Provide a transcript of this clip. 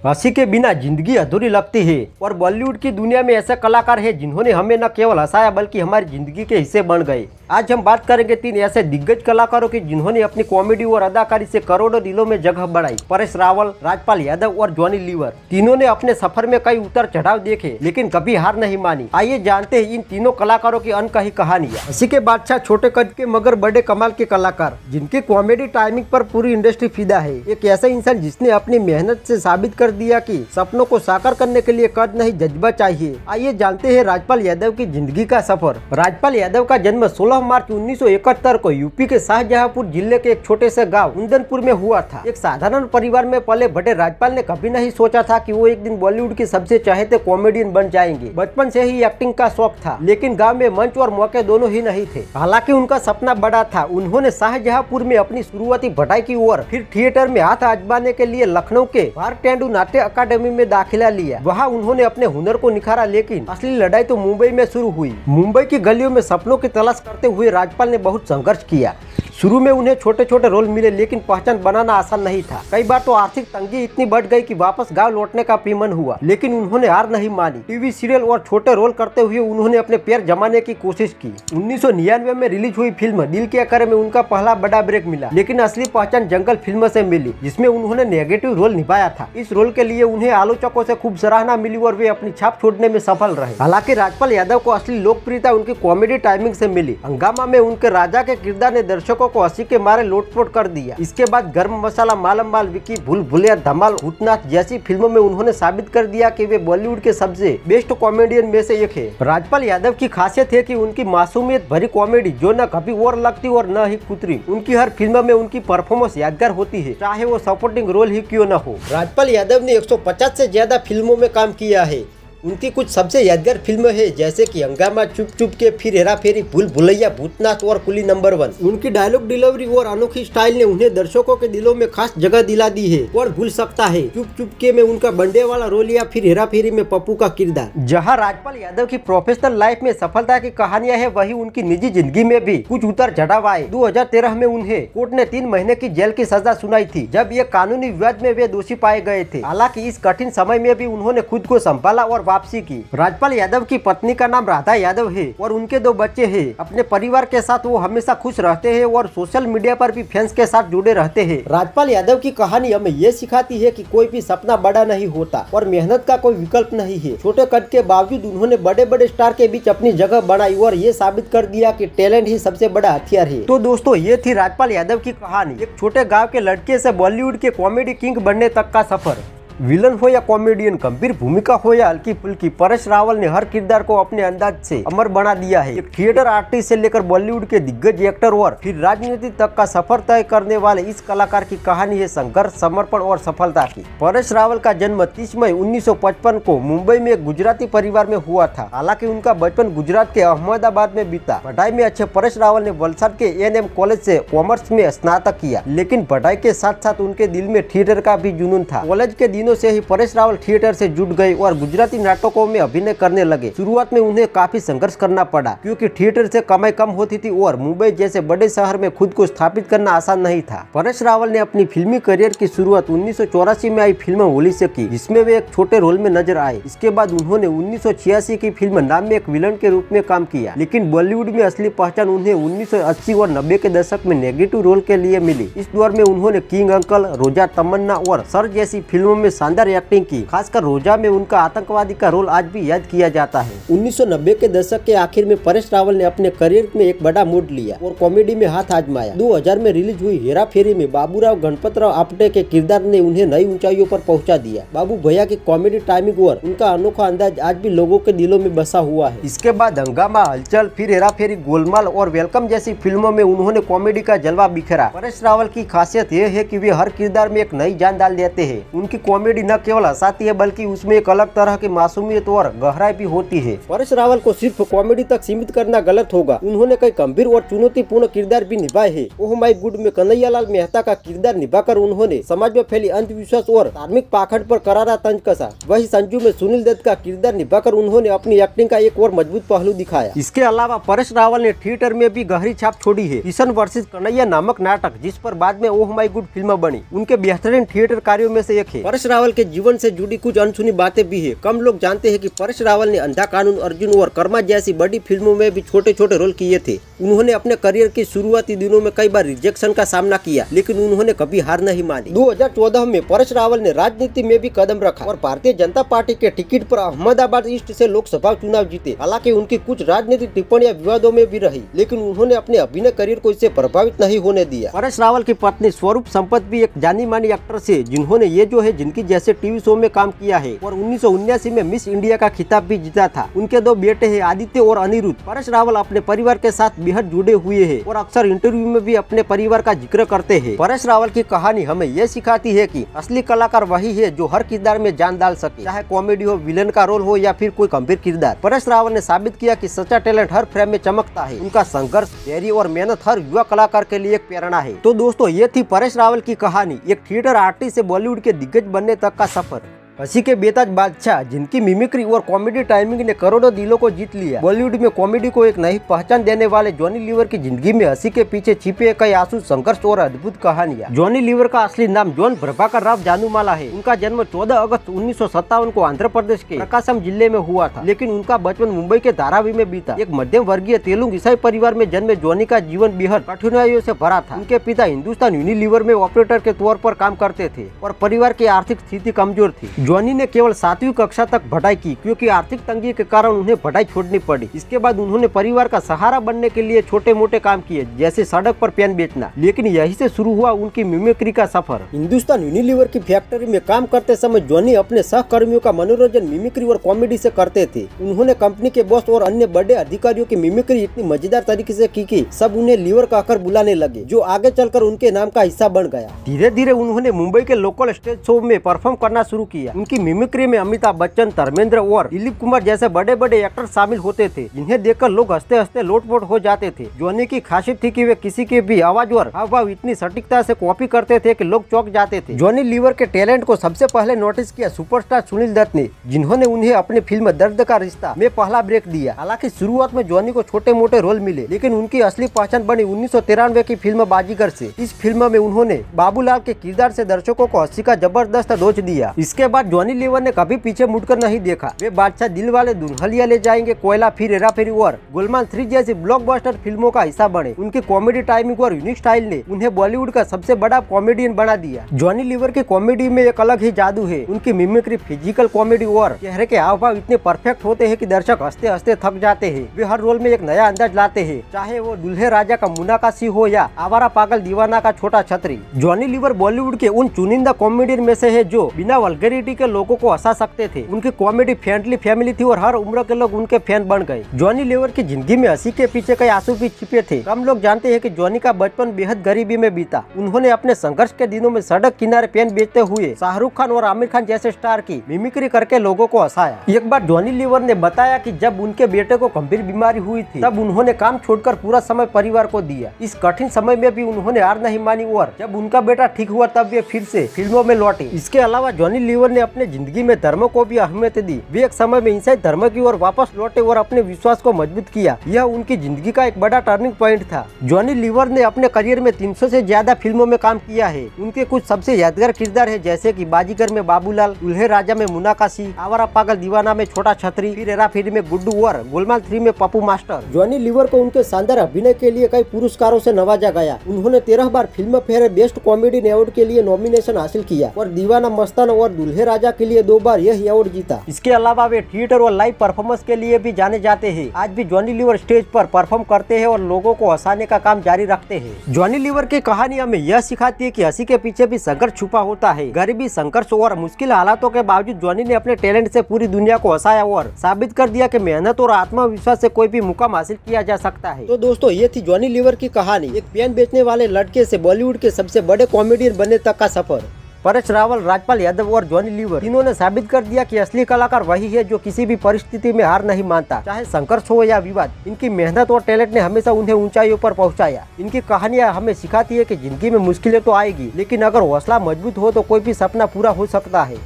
हंसी के बिना जिंदगी अधूरी लगती है और बॉलीवुड की दुनिया में ऐसे कलाकार हैं जिन्होंने हमें न केवल हंसाया बल्कि हमारी जिंदगी के हिस्से बन गए। आज हम बात करेंगे 3 ऐसे दिग्गज कलाकारों की जिन्होंने अपनी कॉमेडी और अदाकारी से करोड़ों दिलों में जगह बनाई। परेश रावल, राजपाल यादव और जॉनी लीवर। तीनों ने अपने सफर में कई उतार चढ़ाव देखे लेकिन कभी हार नहीं मानी। आइए जानते हैं इन तीनों कलाकारों की अनकही कहानियां। हंसी के बादशाह, छोटे कद के मगर बड़े कमाल के कलाकार जिनकी कॉमेडी टाइमिंग पर पूरी इंडस्ट्री फिदा है। एक ऐसा इंसान जिसने अपनी मेहनत से साबित कर दिया कि सपनों को साकार करने के लिए कद नहीं जज्बा चाहिए। आइए जानते हैं राजपाल यादव की जिंदगी का सफर। राजपाल यादव का जन्म 16 मार्च 1971 को यूपी के शाहजहांपुर जिले के एक छोटे से गांव उंदनपुर में हुआ था। एक साधारण परिवार में पले बड़े राजपाल ने कभी नहीं सोचा था कि वो एक दिन बॉलीवुड के सबसे चाहते कॉमेडियन बन जाएंगे। बचपन से ही एक्टिंग का शौक था लेकिन गाँव में मंच और मौके दोनों ही नहीं थे। हालांकि उनका सपना बड़ा था। उन्होंने शाहजहांपुर में अपनी शुरुआती पढ़ाई की और फिर थिएटर में हाथ आजमाने के लिए लखनऊ के भारतेंदु नाट्य अकादमी में दाखिला लिया। वहाँ उन्होंने अपने हुनर को निखारा लेकिन असली लड़ाई तो मुंबई में शुरू हुई। मुंबई की गलियों में सपनों की तलाश करते हुए राजपाल ने बहुत संघर्ष किया। शुरू में उन्हें छोटे छोटे रोल मिले लेकिन पहचान बनाना आसान नहीं था। कई बार तो आर्थिक तंगी इतनी बढ़ गई कि वापस गांव लौटने का भी मन हुआ लेकिन उन्होंने हार नहीं मानी। टीवी सीरियल और छोटे रोल करते हुए उन्होंने अपने पैर जमाने की कोशिश की। 1999 में रिलीज हुई फिल्म दिल क्या करे में उनका पहला बड़ा ब्रेक मिला लेकिन असली पहचान जंगल फिल्म से मिली जिसमें उन्होंने नेगेटिव रोल निभाया था। इस रोल के लिए उन्हें आलोचकों से खूब सराहना मिली और वे अपनी छाप छोड़ने में सफल रहे। हालांकि राजपाल यादव को असली लोकप्रियता उनकी कॉमेडी टाइमिंग से मिली। हंगामा में उनके राजा के किरदार ने दर्शकों को हंसी के मारे लोटपोट कर दिया। इसके बाद गर्म मसाला, मालम माल, विकी, भूल भुलैया, धमाल, भूतनाथ जैसी फिल्मों में उन्होंने साबित कर दिया कि वे बॉलीवुड के सबसे बेस्ट कॉमेडियन में से एक है। राजपाल यादव की खासियत है कि उनकी मासूमियत भरी कॉमेडी जो न कभी और लगती और न ही कुतरी। उनकी हर फिल्म में उनकी परफॉर्मेंस यादगार होती है चाहे वो सपोर्टिंग रोल ही क्यों न हो। राजपाल यादव ने 150 से ज्यादा फिल्मों में काम किया है। उनकी कुछ सबसे यादगार फिल्म है जैसे कि हंगामा, चुप चुप के, फिर हेरा फेरी, भूल भुलैया, भूतनाथ और कुली नंबर 1। उनकी डायलॉग डिलीवरी और अनोखी स्टाइल ने उन्हें दर्शकों के दिलों में खास जगह दिला दी है। और भूल सकता है, चुप चुप के में उनका बंडे वाला रोल या फिर हेरा फेरी में पप्पू का किरदार। जहां राजपाल यादव की प्रोफेशनल लाइफ में सफलता की कहानियां है वहीं उनकी निजी जिंदगी में भी कुछ उतार चढ़ाव आए। 2013 में उन्हें कोर्ट ने 3 महीने की जेल की सजा सुनाई थी जब ये कानूनी विवाद में वे दोषी पाए गए थे। हालांकि इस कठिन समय में भी उन्होंने खुद को संभाला और वापसी की। राजपाल यादव की पत्नी का नाम राधा यादव है और उनके 2 बच्चे हैं। अपने परिवार के साथ वो हमेशा खुश रहते हैं और सोशल मीडिया पर भी फैंस के साथ जुड़े रहते हैं। राजपाल यादव की कहानी हमें ये सिखाती है कि कोई भी सपना बड़ा नहीं होता और मेहनत का कोई विकल्प नहीं है। छोटे कद के बावजूद उन्होंने बड़े बड़े स्टार के बीच अपनी जगह बनाई और ये साबित कर दिया कि टैलेंट ही सबसे बड़ा हथियार है। तो दोस्तों, ये थी राजपाल यादव की कहानी। एक छोटे गाँव के लड़के से बॉलीवुड के कॉमेडी किंग बनने तक का सफर। विलन हो या कॉमेडियन, गंभीर भूमिका हो या हल्की फुल्की, परेश रावल ने हर किरदार को अपने अंदाज से अमर बना दिया है। एक थिएटर आर्टिस्ट से लेकर बॉलीवुड के दिग्गज एक्टर और फिर राजनीति तक का सफर तय करने वाले इस कलाकार की कहानी है संघर्ष, समर्पण और सफलता की। परेश रावल का जन्म 30 मई 1955 को मुंबई में एक गुजराती परिवार में हुआ था। हालांकि उनका बचपन गुजरात के अहमदाबाद में बीता। पढ़ाई में अच्छे परेश रावल ने वलसाड के A&M कॉलेज से कॉमर्स में स्नातक किया लेकिन पढ़ाई के साथ साथ उनके दिल में थिएटर का भी जुनून था। कॉलेज के दिनों से ही परेश रावल थिएटर से जुड़ गए और गुजराती नाटकों में अभिनय करने लगे। शुरुआत में उन्हें काफी संघर्ष करना पड़ा क्योंकि थिएटर से कमाई कम होती थी और मुंबई जैसे बड़े शहर में खुद को स्थापित करना आसान नहीं था। परेश रावल ने अपनी फिल्मी करियर की शुरुआत 1984 में आई फिल्म होली से की जिसमें वे एक छोटे रोल में नजर आए। इसके बाद उन्होंने 1986 की फिल्म नाम में एक विलन के रूप में काम किया लेकिन बॉलीवुड में असली पहचान उन्हें 1980 और 90 के दशक में नेगेटिव रोल के लिए मिली। इस दौर में उन्होंने किंग अंकल, रोजा, तमन्ना और सर जैसी फिल्मों में शानदार एक्टिंग की। खासकर रोजा में उनका आतंकवादी का रोल आज भी याद किया जाता है। 1990 के दशक के आखिर में परेश रावल ने अपने करियर में एक बड़ा मोड़ लिया और कॉमेडी में हाथ आजमाया। 2000 में रिलीज हुई हेरा फेरी में बाबूराव गणपतराव आपटे के किरदार ने उन्हें नई ऊंचाइयों पर पहुंचा दिया। बाबू भैया की कॉमेडी टाइमिंग और उनका अनोखा अंदाज आज भी लोगों के दिलों में बसा हुआ है। इसके बाद हंगामा, हलचल, फिर हेरा फेरी, गोलमाल और वेलकम जैसी फिल्मों में उन्होंने कॉमेडी का जलवा बिखेरा। परेश रावल की खासियत यह है कि वे हर किरदार में एक नई जान डाल देते हैं। उनकी कॉमेडी न केवल हंसाती है बल्कि उसमें एक अलग तरह की मासूमियत और गहराई भी होती है। परेश रावल को सिर्फ कॉमेडी तक सीमित करना गलत होगा। उन्होंने कई गंभीर और चुनौतीपूर्ण किरदार भी निभाए हैं। ओह माय गुड में कन्हैयालाल मेहता का किरदार निभाकर उन्होंने समाज में फैली अंधविश्वास और धार्मिक पाखंड पर करारा तंज कसा। वही संजू में सुनील दत्त का किरदार निभाकर उन्होंने अपनी एक्टिंग का एक और मजबूत पहलू दिखाया। इसके अलावा परेश रावल ने थिएटर में भी गहरी छाप छोड़ी है। किशन वर्सेस कन्हैया नामक नाटक जिस पर बाद में ओह माय गुड फिल्म बनी, उनके बेहतरीन थिएटर कार्यों में से एक है। परेश रावल के जीवन से जुड़ी कुछ अनसुनी बातें भी है। कम लोग जानते हैं कि परेश रावल ने अंधा कानून, अर्जुन और कर्मा जैसी बड़ी फिल्मों में भी छोटे छोटे रोल किए थे। उन्होंने अपने करियर के शुरुआती दिनों में कई बार रिजेक्शन का सामना किया, लेकिन उन्होंने कभी हार नहीं मानी। 2014 में परेश रावल ने राजनीति में भी कदम रखा और भारतीय जनता पार्टी के टिकट पर अहमदाबाद ईस्ट से लोकसभा चुनाव जीते। हालांकि उनकी कुछ राजनीतिक टिप्पणियां विवादों में भी रही, लेकिन उन्होंने अपने अभिनय करियर को इससे प्रभावित नहीं होने दिया। परेश रावल की पत्नी स्वरूप संपत भी एक जानी मानी एक्ट्रेस है, जिन्होंने ये जो है जिनकी जैसे टीवी शो में काम किया है और 1979 में मिस इंडिया का खिताब भी जीता था। उनके 2 बेटे हैं, आदित्य और अनिरुद्ध। परेश रावल अपने परिवार के साथ बेहद जुड़े हुए हैं और अक्सर इंटरव्यू में भी अपने परिवार का जिक्र करते हैं। परेश रावल की कहानी हमें यह सिखाती है कि असली कलाकार वही है जो हर किरदार में जान डाल सके, चाहे कॉमेडी हो, विलेन का रोल हो या फिर कोई गंभीर किरदार। परेश रावल ने साबित किया कि सच्चा टैलेंट हर फ्रेम में चमकता है। उनका संघर्ष, धैर्य और मेहनत हर युवा कलाकार के लिए एक प्रेरणा है। तो दोस्तों, ये थी परेश रावल की कहानी, एक थिएटर आर्टिस्ट से बॉलीवुड के दिग्गज बनने तक का सफर। हंसी के बेताज बादशाह, जिनकी मिमिक्री और कॉमेडी टाइमिंग ने करोड़ों दिलों को जीत लिया। बॉलीवुड में कॉमेडी को एक नई पहचान देने वाले जॉनी लीवर की जिंदगी में हंसी के पीछे छिपे कई आंसू, संघर्ष और अद्भुत कहानियां। जॉनी लीवर का असली नाम जॉन प्रभाकर राव जानूमाला है। उनका जन्म 14 अगस्त 1957 को आंध्र प्रदेश के प्रकाशम जिले में हुआ था, लेकिन उनका बचपन मुंबई के धारावी में बीता। एक मध्यम वर्गीय तेलुगु ईसाई परिवार में जन्मे जॉनी का जीवन बेहद कठिनाइयों से भरा था। उनके पिता हिंदुस्तान यूनिलीवर में ऑपरेटर के तौर पर काम करते थे और परिवार की आर्थिक स्थिति कमजोर थी। जॉनी ने केवल 7वीं कक्षा तक पढ़ाई की, क्योंकि आर्थिक तंगी के कारण उन्हें पढ़ाई छोड़नी पड़ी। इसके बाद उन्होंने परिवार का सहारा बनने के लिए छोटे मोटे काम किए, जैसे सड़क पर पेन बेचना। लेकिन यहीं से शुरू हुआ उनकी मिमिक्री का सफर। हिंदुस्तान यूनिलीवर की फैक्ट्री में काम करते समय जॉनी अपने सहकर्मियों का मनोरंजन मिमिक्री और कॉमेडी से करते थे। उन्होंने कंपनी के बॉस और अन्य बड़े अधिकारियों की मिमिक्री इतनी मजेदार तरीके से की कि सब उन्हें लीवर कहकर बुलाने लगे, जो आगे चलकर उनके नाम का हिस्सा बन गया। धीरे धीरे उन्होंने मुंबई के लोकल स्टेज शो में परफॉर्म करना शुरू किया। उनकी मिमिक्री में अमिताभ बच्चन, धर्मेंद्र और दिलीप कुमार जैसे बड़े बड़े एक्टर शामिल होते थे, जिन्हें देखकर लोग हंसते हंसते लोटपोट हो जाते थे। जॉनी की खासियत थी कि वे किसी की भी आवाज और हावभाव इतनी सटीकता से कॉपी करते थे कि लोग चौंक जाते थे। जॉनी लीवर के टैलेंट को सबसे पहले नोटिस किया सुपरस्टार सुनील दत्त ने, जिन्होंने उन्हें अपनी फिल्म दर्द का रिश्ता में पहला ब्रेक दिया। हालांकि शुरुआत में जॉनी को छोटे मोटे रोल मिले, लेकिन उनकी असली पहचान बनी 1993 की फिल्म बाजीगर से। इस फिल्म में उन्होंने बाबूलाल के किरदार से दर्शकों को हंसी का जबरदस्त डोज दिया। इसके बाद जॉनी लीवर ने कभी पीछे मुड़कर नहीं देखा। वे बादशाह, दिलवाले दुल्हनिया ले जाएंगे, कोयला, फिर हेरा फेरी और गोलमाल 3 जैसी ब्लॉकबस्टर फिल्मों का हिस्सा बने। उनकी कॉमेडी टाइमिंग और यूनिक स्टाइल ने उन्हें बॉलीवुड का सबसे बड़ा कॉमेडियन बना दिया। जॉनी लीवर की कॉमेडी में एक अलग ही जादू है। उनकी मिमिक्री, फिजिकल कॉमेडी और चेहरे के हावभाव इतने परफेक्ट होते हैं कि दर्शक हंसते हंसते थक जाते हैं। वे हर रोल में एक नया अंदाज लाते हैं, चाहे वो दुल्हे राजा का मुन्ना का सिंह हो या आवारा पागल दीवाना का छोटा छतरी। जॉनी लीवर बॉलीवुड के उन चुनिंदा कॉमेडियन में से है जो बिना वल्गैरिटी के लोगों को हंसा सकते थे। उनकी कॉमेडी फ्रेंडली फैमिली थी और हर उम्र के लोग उनके फैन बन गए। जॉनी लीवर की जिंदगी में हंसी के पीछे कई आंसू भी छिपे थे। कम लोग जानते हैं कि जॉनी का बचपन बेहद गरीबी में बीता। उन्होंने अपने संघर्ष के दिनों में सड़क किनारे पेन बेचते हुए शाहरुख खान और आमिर खान जैसे स्टार की मिमिक्री करके लोगों को हंसाया। एक बार जॉनी लीवर ने बताया कि जब उनके बेटे को गंभीर बीमारी हुई थी, तब उन्होंने काम छोड़कर पूरा समय परिवार को दिया। इस कठिन समय में भी उन्होंने हार नहीं मानी और जब उनका बेटा ठीक हुआ तब वे फिर से फिल्मों में लौटे। इसके अलावा जॉनी लीवर ने अपने जिंदगी में धर्म को भी अहमियत दी। वे एक समय में ईसाई धर्म की ओर वापस लौटे और अपने विश्वास को मजबूत किया। यह उनकी जिंदगी का एक बड़ा टर्निंग पॉइंट था। जॉनी लीवर ने अपने करियर में 300 से ज्यादा फिल्मों में काम किया है। उनके कुछ सबसे यादगार किरदार है, जैसे कि बाजीगर में बाबूलाल, दुल्हे राजा में मुन्ना का सिंह, आवारा पागल दीवाना में छोटा छतरी, फिर हेरा फेरी में गुड्डू और गोलमाल 3 में पप्पू मास्टर। जॉनी लीवर को उनके शानदार अभिनय के लिए कई पुरस्कारों से नवाजा गया। उन्होंने 13 बार Filmfare best comedy award के लिए नॉमिनेशन हासिल किया और दीवाना मस्ताना और दुल्हे राजा के लिए 2 बार यह अवार्ड जीता। इसके अलावा वे थिएटर और लाइव परफॉर्मेंस के लिए भी जाने जाते हैं। आज भी जॉनी लीवर स्टेज पर परफॉर्म करते हैं और लोगों को हंसाने का काम जारी रखते हैं। जॉनी लीवर की कहानी हमें यह सिखाती है कि हंसी के पीछे भी संघर्ष छुपा होता है। गरीबी, संघर्ष और मुश्किल हालातों के बावजूद जॉनी ने अपने टैलेंट से पूरी दुनिया को हंसाया और साबित कर दिया कि मेहनत और आत्मविश्वास से कोई भी मुकाम हासिल किया जा सकता है। तो दोस्तों, ये थी जॉनी लीवर की कहानी, एक पेन बेचने वाले लड़के से बॉलीवुड के सबसे बड़े कॉमेडियन बनने तक का सफर। परेश रावल, राजपाल यादव और जॉनी लीवर तीनों ने साबित कर दिया कि असली कलाकार वही है जो किसी भी परिस्थिति में हार नहीं मानता, चाहे संघर्ष हो या विवाद। इनकी मेहनत और टैलेंट ने हमेशा उन्हें ऊंचाइयों पर पहुंचाया। इनकी कहानियां हमें सिखाती है कि जिंदगी में मुश्किलें तो आएगी, लेकिन अगर हौसला मजबूत हो तो कोई भी सपना पूरा हो सकता है।